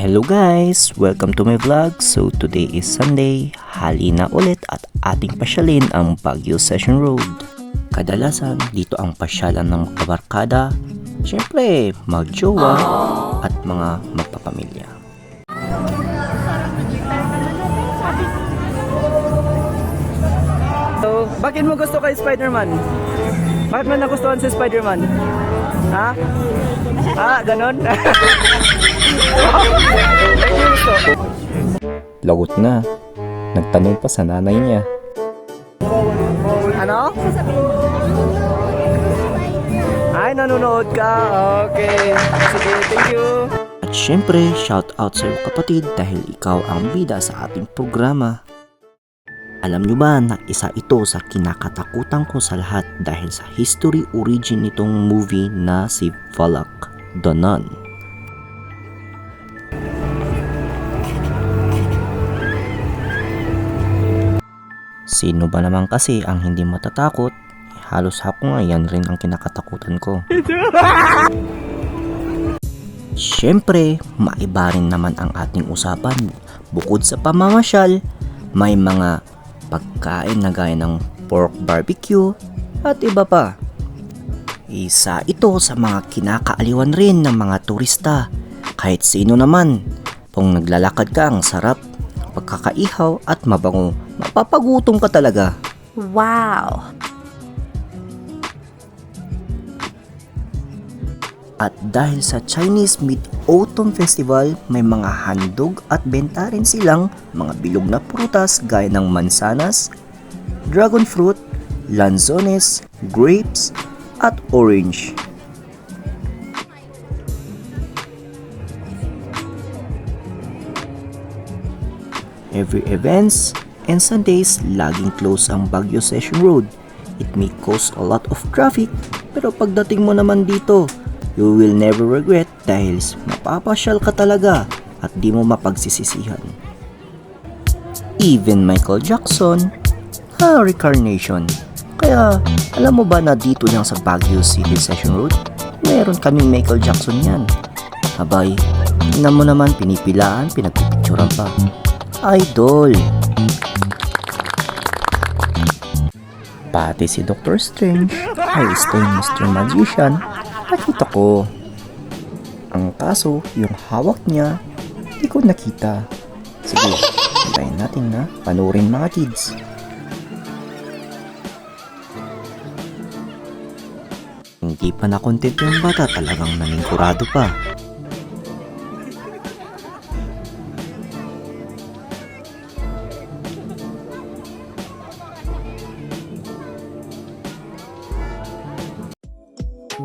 Hello guys! Welcome to my vlog. So today is Sunday, hali na ulit at ating pasyalin ang Baguio Session Road. Kadalasan dito ang pasyalan ng kabarkada, syempre magjowa at mga magpapamilya. So, bakit mo gusto kay Spider-Man? Bakit mo nagustuhan si Spider-Man? Ha? Ganon? Lagot na. Nagtanong pa sa nanay niya. Ano? Ay, nanonood ka? Okay. Sige, thank you. At syempre, shout out sa iyo kapatid dahil ikaw ang bida sa ating programa. Alam nyo ba na isa ito sa kinakatakutan ko sa lahat dahil sa history origin nitong movie na si Valak, The Nun. Sino ba naman kasi ang hindi matatakot? Halos ako nga yan rin ang kinakatakutan ko. Siyempre, maiba rin naman ang ating usapan. Bukod sa pamamasyal, may mga pagkain na gaya ng pork barbecue at iba pa. Isa ito sa mga kinakaaliwan rin ng mga turista. Kahit sino naman, kung naglalakad ka ang sarap, pagkakaihaw at mabango, mapapagutom ka talaga. Wow! At dahil sa Chinese Mid-Autumn Festival, may mga handog at benta rin silang mga bilog na prutas gaya ng mansanas, dragon fruit, lanzones, grapes, at orange. Every events and Sundays, laging close ang Baguio Session Road. It may cause a lot of traffic, pero pagdating mo naman dito, you will never regret dahil mapapasyal ka talaga at di mo mapagsisisihan. Even Michael Jackson, reincarnation. Kaya alam mo ba na dito lang sa Baguio City Session Road, meron kaming Michael Jackson yan. Abay, tingnan mo naman pinipilaan, pinagpipicturan pa. Idol! Pati si Dr. Strange, ay stay Mr. Magician, nakita ko. Ang kaso, yung hawak niya, hindi ko nakita. Sige, hintayin natin na panurin mga kids. Hindi pa na-content yung bata, talagang naningkurado pa.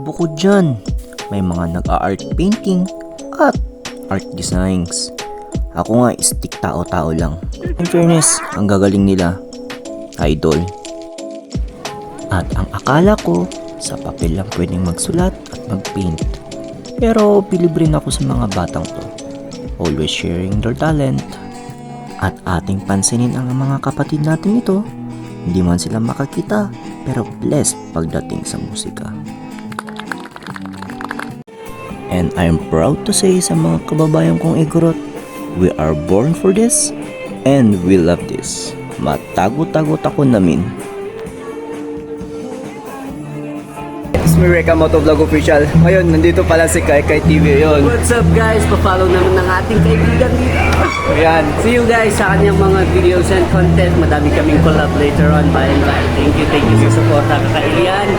Bukod dyan, may mga nag-art painting at art designs. Ako nga stick tao-tao lang. In fairness, ang gagaling nila. Idol. At ang akala ko, sa papel lang pwedeng magsulat at mag-paint. Pero bilib rin ako sa mga batang to. Always sharing their talent. At ating pansinin ang mga kapatid natin ito. Hindi man sila makakita, pero blessed pagdating sa musika. And I'm proud to say sa mga kababayan kong igorot, we are born for this and we love this. Matago-tagot ako namin. It's me, Reka Motovlog Official. Ngayon, nandito pala si Kai TV yun. What's up guys? Pa-follow naman ng ating kaibigan dito. Ayan. See you guys sa kanyang mga videos and content. Madami kaming collab later on by and by. Thank you sa support. Kakailian.